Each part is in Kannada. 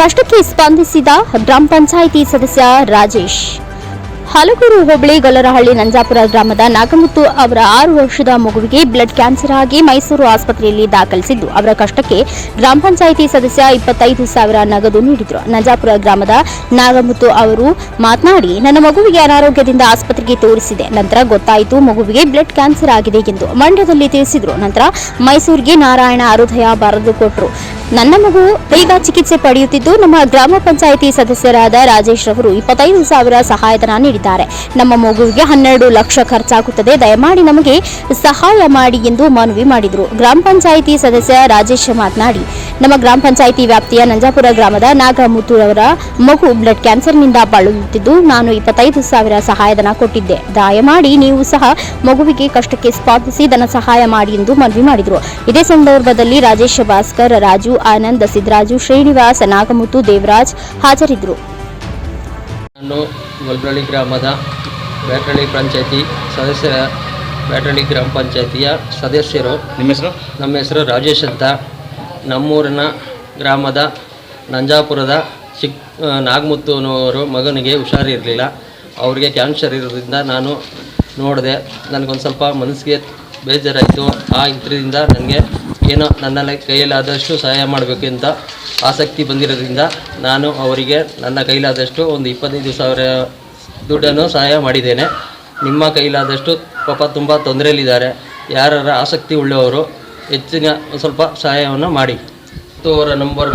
ಕಷ್ಟಕ್ಕೆ ಸ್ಪಂದಿಸಿದ ಗ್ರಾಮ ಪಂಚಾಯಿತಿ ಸದಸ್ಯ ರಾಜೇಶ್. ಹಲಗೂರು ಹೋಬಳಿ ಗೊಲ್ಲರಹಳ್ಳಿ ನಂಜಾಪುರ ಗ್ರಾಮದ ನಾಗಮುತ್ತು ಅವರ 6 ವರ್ಷದ ಮಗುವಿಗೆ ಬ್ಲಡ್ ಕ್ಯಾನ್ಸರ್ ಆಗಿ ಮೈಸೂರು ಆಸ್ಪತ್ರೆಯಲ್ಲಿ ದಾಖಲಿಸಿದ್ದು, ಅವರ ಕಷ್ಟಕ್ಕೆ ಗ್ರಾಮ ಪಂಚಾಯಿತಿ ಸದಸ್ಯ 25,000 ನಗದು ನೀಡಿದರು. ನಂಜಾಪುರ ಗ್ರಾಮದ ನಾಗಮುತ್ತು ಅವರು ಮಾತನಾಡಿ, ನನ್ನ ಮಗುವಿಗೆ ಅನಾರೋಗ್ಯದಿಂದ ಆಸ್ಪತ್ರೆಗೆ ತೋರಿಸಿದೆ. ನಂತರ ಗೊತ್ತಾಯಿತು ಮಗುವಿಗೆ ಬ್ಲಡ್ ಕ್ಯಾನ್ಸರ್ ಆಗಿದೆ ಎಂದು ಮಂಡ್ಯದಲ್ಲಿ ತಿಳಿಸಿದರು. ನಂತರ ಮೈಸೂರಿಗೆ ನಾರಾಯಣ ಹೃದಯ ಬರೆದು ಕೊಟ್ಟರು. ನನ್ನ ಮಗು ಈಗ ಚಿಕಿತ್ಸೆ ಪಡೆಯುತ್ತಿದ್ದು, ನಮ್ಮ ಗ್ರಾಮ ಪಂಚಾಯಿತಿ ಸದಸ್ಯರಾದ ರಾಜೇಶ್ ರವರು 25,000 ಸಹಾಯಧನ ನೀಡಿದ್ದಾರೆ. ನಮ್ಮ ಮಗುವಿಗೆ 12 ಲಕ್ಷ ಖರ್ಚಾಗುತ್ತದೆ, ದಯಮಾಡಿ ನಮಗೆ ಸಹಾಯ ಮಾಡಿ ಎಂದು ಮನವಿ ಮಾಡಿದರು. ಗ್ರಾಮ ಪಂಚಾಯಿತಿ ಸದಸ್ಯ ರಾಜೇಶ್ ಮಾತನಾಡಿ, ನಮ್ಮ ಗ್ರಾಮ ಪಂಚಾಯಿತಿ ವ್ಯಾಪ್ತಿಯ ನಂಜಾಪುರ ಗ್ರಾಮದ ನಾಗಮುತ್ತು ಅವರ ಮಗು ಬ್ಲಡ್ ಕ್ಯಾನ್ಸರ್ನಿಂದ ಬಳಲುತ್ತಿದ್ದು, ನಾನು 25,000 ಸಹಾಯಧನ ಕೊಟ್ಟಿದ್ದೆ. ದಯಮಾಡಿ ನೀವು ಸಹ ಮಗುವಿಗೆ ಕಷ್ಟಕ್ಕೆ ಸ್ಪಂದಿಸಿ ಧನ ಸಹಾಯ ಮಾಡಿ ಎಂದು ಮನವಿ ಮಾಡಿದರು. ಇದೇ ಸಂದರ್ಭದಲ್ಲಿ ರಾಜೇಶ್, ಭಾಸ್ಕರ್, ರಾಜು, ಆನಂದ್, ಸಿದ್ದರಾಜು, ಶ್ರೀನಿವಾಸ್, ನಾಗಮುತ್ತು, ದೇವರಾಜ್ ಹಾಜರಿದ್ದರು. ನಾನು ಗೊಲ್ಲರಹಳ್ಳಿ ಗ್ರಾಮದ ಬ್ಯಾಟರಳ್ಳಿ ಪಂಚಾಯಿತಿ ಸದಸ್ಯರ ಬ್ಯಾಟರಳ್ಳಿ ಗ್ರಾಮ ಪಂಚಾಯಿತಿಯ ಸದಸ್ಯರು. ನಿಮ್ಮ ಹೆಸರು? ನಮ್ಮ ಹೆಸರು ರಾಜೇಶ್ ಅಂತ. ನಮ್ಮೂರಿನ ಗ್ರಾಮದ ನಂಜಾಪುರದ ನಾಗಮುತ್ತುನವರು ಮಗನಿಗೆ ಹುಷಾರಿರಲಿಲ್ಲ. ಅವ್ರಿಗೆ ಕ್ಯಾನ್ಸರ್ ಇರೋದ್ರಿಂದ ನಾನು ನೋಡಿದೆ. ನನಗೊಂದು ಸ್ವಲ್ಪ ಮನಸ್ಸಿಗೆ ಬೇಜಾರಾಯಿತು. ಆ ಇದರಿಂದ ನನಗೆ ಏನೋ ನನ್ನ ಕೈಯಲ್ಲಾದಷ್ಟು ಸಹಾಯ ಮಾಡಬೇಕಂತ ಆಸಕ್ತಿ ಬಂದಿರೋದ್ರಿಂದ ನಾನು ಅವರಿಗೆ ನನ್ನ ಕೈಲಾದಷ್ಟು ಒಂದು 25,000 ದುಡ್ಡನ್ನು ಸಹಾಯ ಮಾಡಿದ್ದೇನೆ. ನಿಮ್ಮ ಕೈಲಾದಷ್ಟು ಪಾಪ ತುಂಬ ತೊಂದರೆಯಲ್ಲಿದ್ದಾರೆ. ಯಾರ ಆಸಕ್ತಿ ಉಳ್ಳವರು ಹೆಚ್ಚಿನ ಸ್ವಲ್ಪ ಸಹಾಯವನ್ನು ಮಾಡಿ. ಅವರ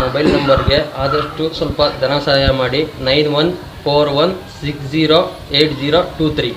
ಮೊಬೈಲ್ ನಂಬರ್ಗೆ ಆದಷ್ಟು ಸ್ವಲ್ಪ ಧನ ಸಹಾಯ ಮಾಡಿ. 9141608023.